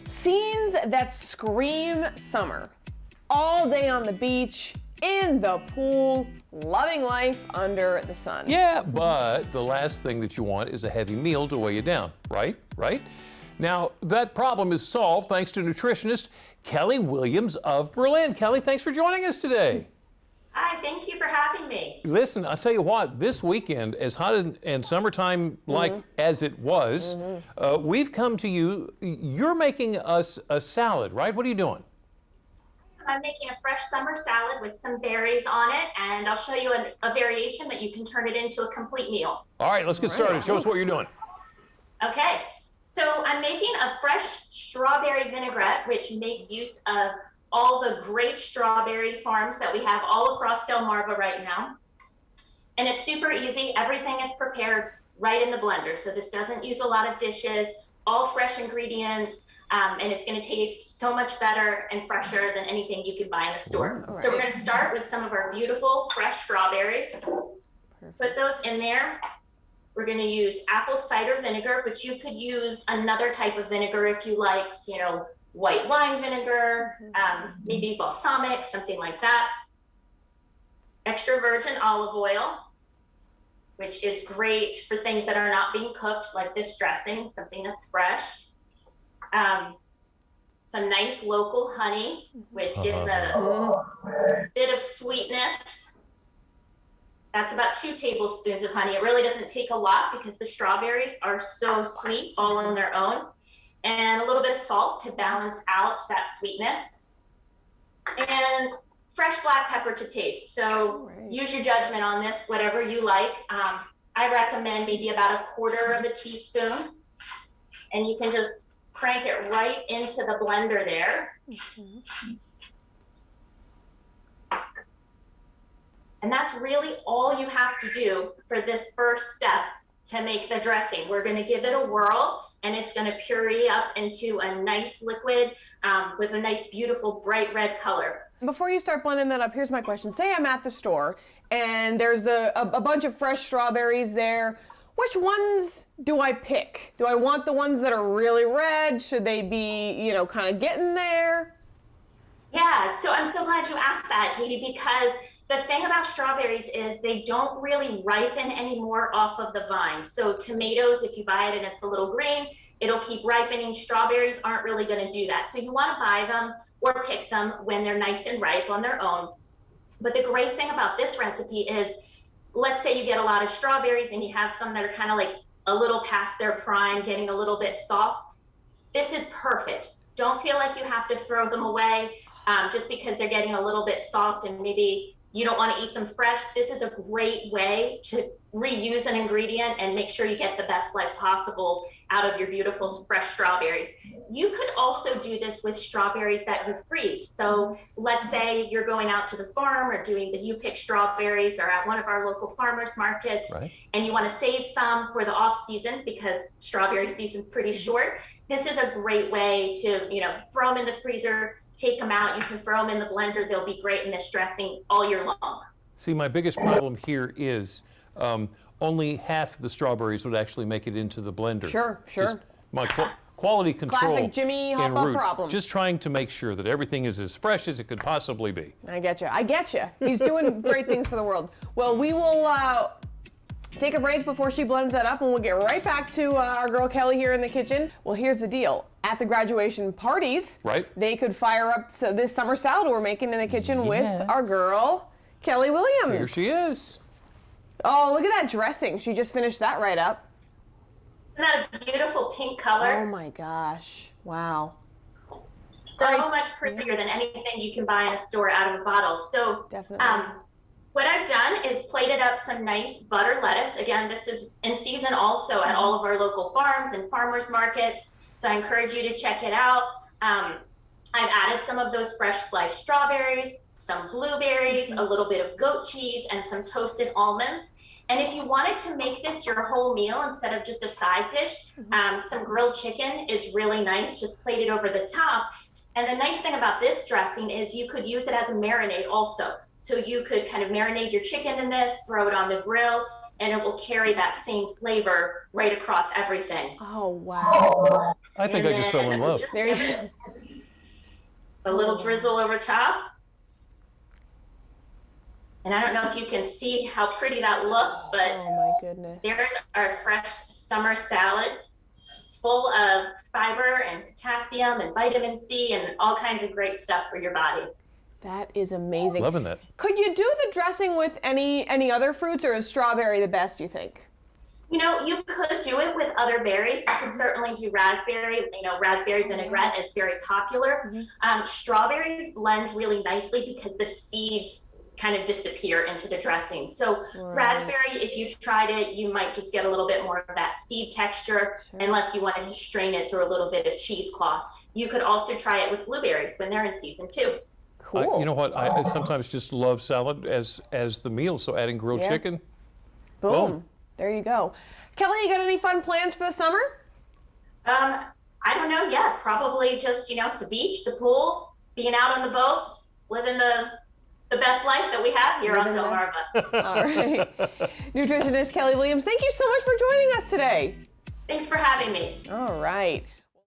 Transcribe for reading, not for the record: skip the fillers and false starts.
Scenes that scream summer. All day on the beach, in the pool, loving life under the sun. Yeah, but the last thing that you want is a heavy meal to weigh you down, right? Right? Now, that problem is solved thanks to nutritionist Kelly Williams of Berlin. Kelly, thanks for joining us today. Hi, thank you for having me. Listen, I'll tell you what, this weekend, as hot and summertime like as it was, we've come to you. You're making us a salad, right? What are you doing? I'm making a fresh summer salad with some berries on it, and I'll show you a variation that you can turn it into a complete meal. All right, let's get started. Show us what you're doing. Okay, so I'm making a fresh strawberry vinaigrette, which makes use of all the great strawberry farms that we have all across Delmarva right now. And it's super easy. Everything is prepared right in the blender. So this doesn't use a lot of dishes, all fresh ingredients, and it's going to taste so much better and fresher than anything you can buy in the store. Right. So we're going to start with some of our beautiful fresh strawberries. Perfect. Put those in there. We're going to use apple cider vinegar, but you could use another type of vinegar if you liked, you know, white wine vinegar, maybe balsamic, something like that. Extra virgin olive oil, which is great for things that are not being cooked, like this dressing, something that's fresh. Some nice local honey, which gives a bit of sweetness. That's about 2 tablespoons of honey. It really doesn't take a lot because the strawberries are so sweet all on their own. And a little bit of salt to balance out that sweetness. And fresh black pepper to taste. So use your judgment on this, whatever you like. I recommend maybe about 1/4 teaspoon. And you can just crank it right into the blender there. And that's really all you have to do for this first step to make the dressing. We're going to give it a whirl, and it's going to puree up into a nice liquid with a nice, beautiful, bright red color. Before you start blending that up, here's my question. Say I'm at the store, and there's a bunch of fresh strawberries there. Which ones do I pick? Do I want the ones that are really red? Should they be, you know, kind of getting there? Yeah, so I'm so glad you asked that, Katie, because the thing about strawberries is they don't really ripen anymore off of the vine. So tomatoes, if you buy it and it's a little green, it'll keep ripening. Strawberries aren't really going to do that. So you want to buy them or pick them when they're nice and ripe on their own. But the great thing about this recipe is, let's say you get a lot of strawberries and you have some that are kind of like a little past their prime, getting a little bit soft. This is perfect. Don't feel like you have to throw them away just because they're getting a little bit soft and maybe you don't want to eat them fresh. This is a great way to reuse an ingredient and make sure you get the best life possible out of your beautiful fresh strawberries. You could also do this with strawberries that you freeze. So let's say you're going out to the farm or doing the You Pick strawberries or at one of our local farmers markets, and you want to save some for the off season because strawberry season's pretty short. This is a great way to, you know, throw them in the freezer, take them out. You can throw them in the blender. They'll be great in this dressing all year long. See, my biggest problem here is only half the strawberries would actually make it into the blender. Sure. Just my quality control. Classic Jimmy hop-up problem. Just trying to make sure that everything is as fresh as it could possibly be. I get you. He's doing great things for the world. Well, we will take a break before she blends that up, and we'll get right back to our girl Kelly here in the kitchen. Well, here's the deal. At the graduation parties, they could fire up this summer salad we're making in the kitchen with our girl Kelly Williams. Here she is. Oh, look at that dressing. She just finished that right up. Isn't that a beautiful pink color? Oh my gosh. Wow. So much prettier than anything you can buy in a store out of a bottle. So what I've done is plated up some nice butter lettuce. Again, this is in season also at all of our local farms and farmers markets. So I encourage you to check it out. I've added some of those fresh sliced strawberries, some blueberries, a little bit of goat cheese, and some toasted almonds. And if you wanted to make this your whole meal instead of just a side dish, some grilled chicken is really nice, just plated over the top. And the nice thing about this dressing is you could use it as a marinade also. So you could kind of marinate your chicken in this, throw it on the grill, and it will carry that same flavor right across everything. Oh, wow. I think I just fell in love. There you go. A little drizzle over top. And I don't know if you can see how pretty that looks, but Oh, my goodness. there's our fresh summer salad, full of fiber and potassium and vitamin C and all kinds of great stuff for your body. That is amazing. Loving that. Could you do the dressing with any other fruits, or is strawberry the best, you think? You know, you could do it with other berries. You could certainly do raspberry. You know, raspberry vinaigrette is very popular. Strawberries blend really nicely because the seeds kind of disappear into the dressing. So raspberry, if you tried it, you might just get a little bit more of that seed texture, unless you wanted to strain it through a little bit of cheesecloth. You could also try it with blueberries when they're in season too. Cool. You know what? I sometimes just love salad as the meal. So adding grilled chicken. Boom. Boom. There you go. Kelly, you got any fun plans for the summer? I don't know yet. Probably just, you know, the beach, the pool, being out on the boat, living the best life that we have here on Delmarva. All right. Nutritionist Kelly Williams, thank you so much for joining us today. Thanks for having me. All right.